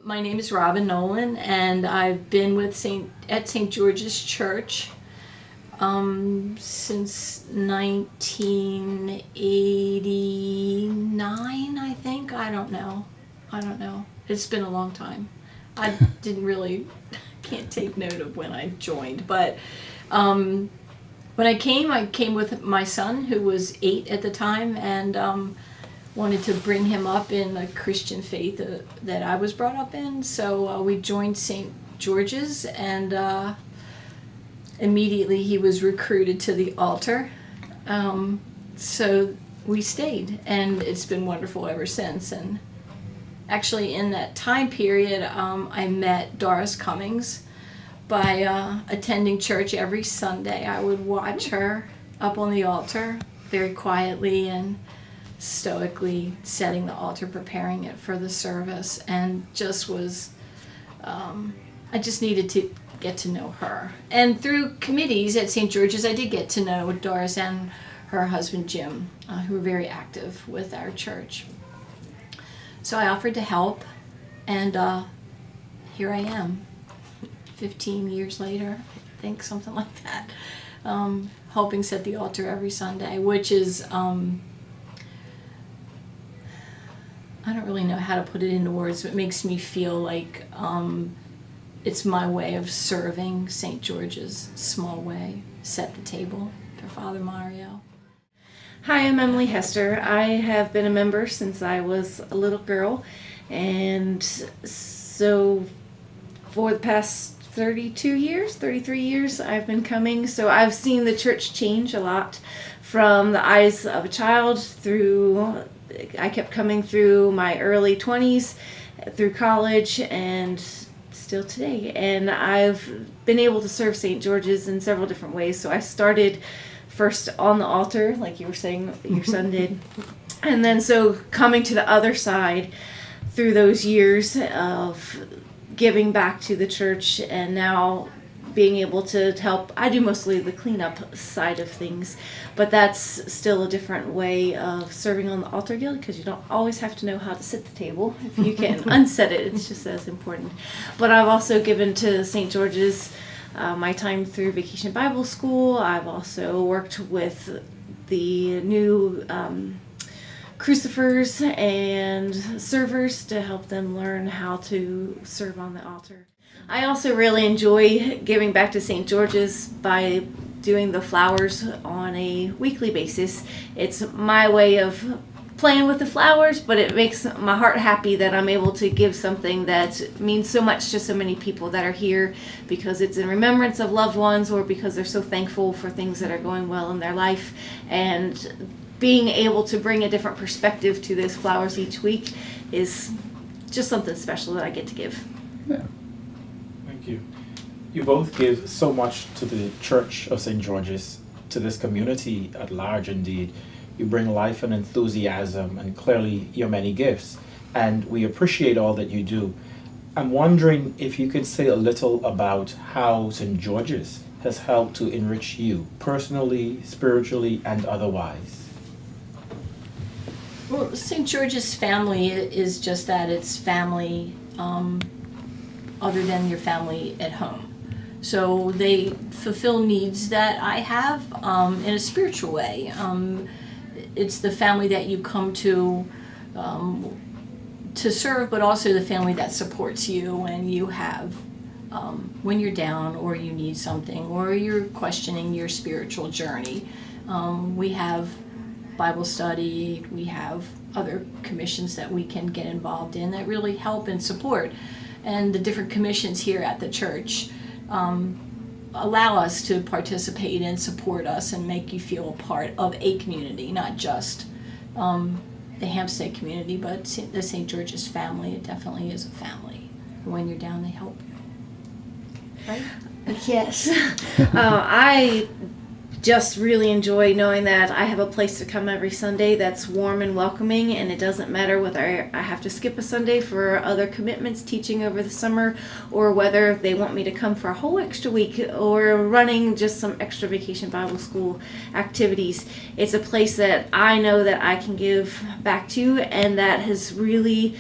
My name is Robbin Nolen, and I've been with at St. George's Church since 1989, I think. I don't know. It's been a long time. I can't take note of when I joined, but when I came with my son, who was 8 at the time, and wanted to bring him up in the Christian faith that I was brought up in. So we joined St. George's, and immediately he was recruited to the altar. So we stayed, and it's been wonderful ever since. And actually in that time period, I met Doris Cummings by attending church every Sunday. I would watch her up on the altar very quietly and stoically setting the altar, preparing it for the service, and I just needed to get to know her. And through committees at St. George's, I did get to know Doris and her husband Jim, who were very active with our church. So I offered to help, and here I am, 15 years later, I think, something like that, helping set the altar every Sunday, which is I don't really know how to put it into words, but it makes me feel like it's my way of serving St. George's, small way, set the table for Father Mario. Hi, I'm Emily Hester. I have been a member since I was a little girl, and so for the past 33 years, I've been coming. So I've seen the church change a lot from the eyes of a child through. I kept coming through my early 20s, through college, and still today. And I've been able to serve St. George's in several different ways. So I started first on the altar, like you were saying your son did. And then so coming to the other side through those years of giving back to the church, and now being able to help. I do mostly the cleanup side of things, but that's still a different way of serving on the altar guild, because you don't always have to know how to set the table. If you can unset it, it's just as important. But I've also given to St. George's my time through Vacation Bible School. I've also worked with the new crucifers and servers to help them learn how to serve on the altar. I also really enjoy giving back to St. George's by doing the flowers on a weekly basis. It's my way of playing with the flowers, but it makes my heart happy that I'm able to give something that means so much to so many people that are here, because it's in remembrance of loved ones, or because they're so thankful for things that are going well in their life. And being able to bring a different perspective to those flowers each week is just something special that I get to give. Yeah. Thank you. You both give so much to the Church of St. George's, to this community at large indeed. You bring life and enthusiasm and clearly your many gifts, and we appreciate all that you do. I'm wondering if you could say a little about how St. George's has helped to enrich you personally, spiritually, and otherwise. Well, St. George's family is just that. It's family other than your family at home. So they fulfill needs that I have in a spiritual way. It's the family that you come to serve, but also the family that supports you when you have, when you're down or you need something or you're questioning your spiritual journey. We have Bible study, we have other commissions that we can get involved in that really help and support. And the different commissions here at the church allow us to participate and support us and make you feel a part of a community, not just the Hampstead community, but the St. George's family. It definitely is a family. When you're down, they help you. Right? Yes. I just really enjoy knowing that I have a place to come every Sunday that's warm and welcoming, and it doesn't matter whether I have to skip a Sunday for other commitments, teaching over the summer, or whether they want me to come for a whole extra week or running just some extra Vacation Bible School activities. It's a place that I know that I can give back to, and that has really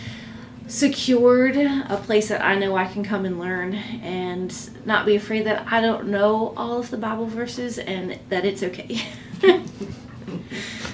secured a place that I know I can come and learn and not be afraid that I don't know all of the Bible verses and that it's okay.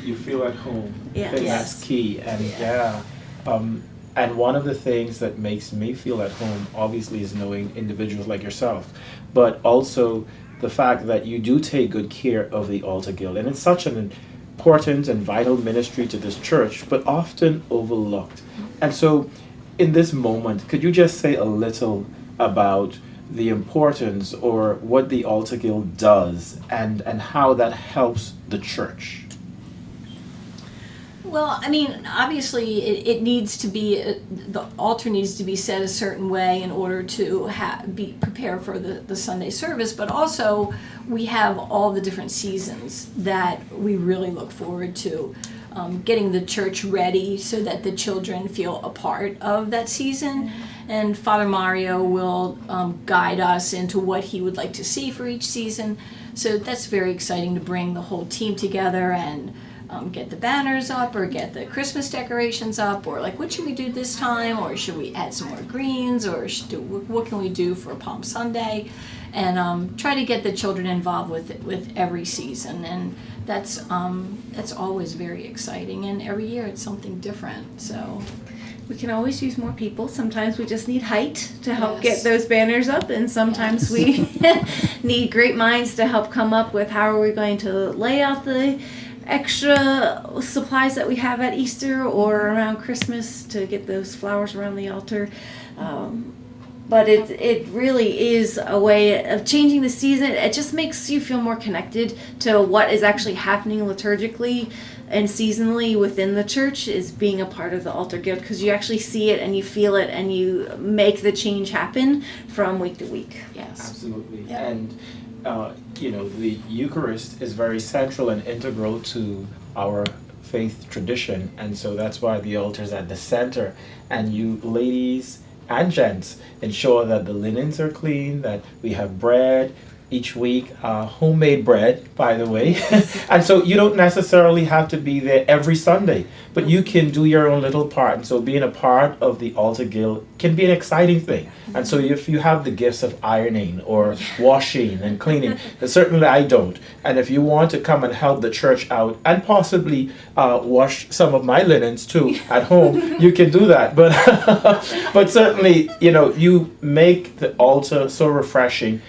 You feel at home. Yeah. I think Yes. that's key. And and one of the things that makes me feel at home, obviously, is knowing individuals like yourself, but also the fact that you do take good care of the Altar Guild. And it's such an important and vital ministry to this church, but often overlooked. And so, in this moment, could you just say a little about the importance or what the Altar Guild does and how that helps the church? Well, I mean, obviously, it needs to be the altar needs to be set a certain way in order to be prepared for the Sunday service. But also, we have all the different seasons that we really look forward to, getting the church ready so that the children feel a part of that season. And Father Mario will guide us into what he would like to see for each season. So that's very exciting to bring the whole team together and get the banners up or get the Christmas decorations up, or like, what should we do this time, or should we add some more greens, or what can we do for Palm Sunday, and try to get the children involved with every season. And that's always very exciting, and every year it's something different. So We can always use more people. Sometimes we just need height to help Yes. get those banners up, and sometimes we need great minds to help come up with how are we going to lay out the extra supplies that we have at Easter or around Christmas to get those flowers around the altar. But it really is a way of changing the season. It just makes you feel more connected to what is actually happening liturgically and seasonally within the church, is being a part of the Altar Guild, because you actually see it and you feel it and you make the change happen from week to week. yes, Absolutely. Yeah. And the Eucharist is very central and integral to our faith tradition, and so that's why the altar is at the center. And you ladies and gents ensure that the linens are clean, that we have bread each week, homemade bread, by the way. And so you don't necessarily have to be there every Sunday, but you can do your own little part. And so being a part of the Altar Guild can be an exciting thing. And so if you have the gifts of ironing or washing and cleaning, certainly I don't. And if you want to come and help the church out and possibly wash some of my linens too at home, you can do that. But but certainly, you make the altar so refreshing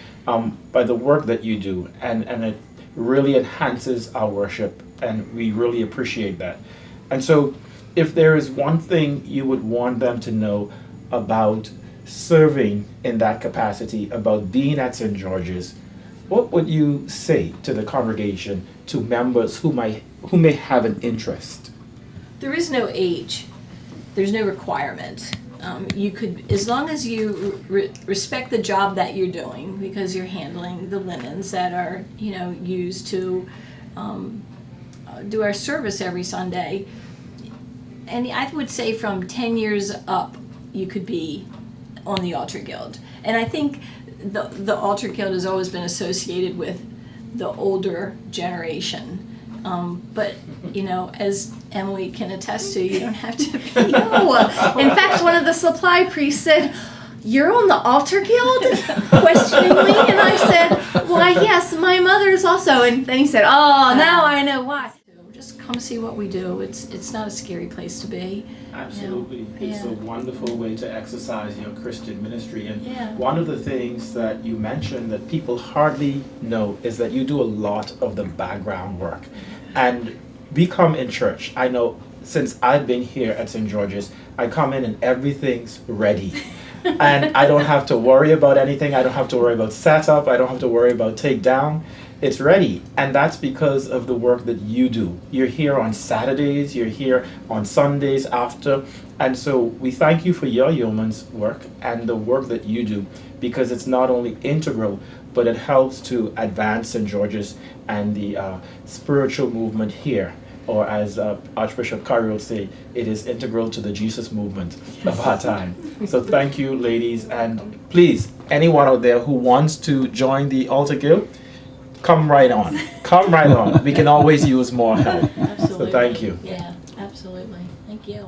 by the work that you do, and it really enhances our worship, and we really appreciate that. And so, if there is one thing you would want them to know about serving in that capacity, about being at St. George's, what would you say to the congregation, to members who may have an interest? there is no age. There's no requirement. You could, as long as you respect the job that you're doing, because you're handling the linens that are, used to do our service every Sunday. And I would say from 10 years up, you could be on the Altar Guild. And I think the Altar Guild has always been associated with the older generation. But, as Emily can attest to, you don't have to be. No. In fact, one of the supply priests said, "You're on the Altar Guild?" questioningly. And I said, "Why, yes, my mother's also." And then he said, "Oh, now I know why." Just come see what we do. It's not a scary place to be. Absolutely. Yeah. It's a wonderful way to exercise your Christian ministry. And Yeah. one of the things that you mentioned that people hardly know is that you do a lot of the background work. And we come in church. I know since I've been here at St. George's, I come in and everything's ready. And I don't have to worry about anything. I don't have to worry about setup. I don't have to worry about takedown. It's ready. And that's because of the work that you do. You're here on Saturdays. You're here on Sundays after. And so we thank you for your yeoman's work and the work that you do, because it's not only integral, but it helps to advance St. George's and the spiritual movement here. Or as Archbishop Curry will say, it is integral to the Jesus movement of our time. So thank you, ladies. And please, anyone out there who wants to join the Altar Guild, come right on. Come right on. We can always use more help. Absolutely. So thank you. Yeah, absolutely. Thank you.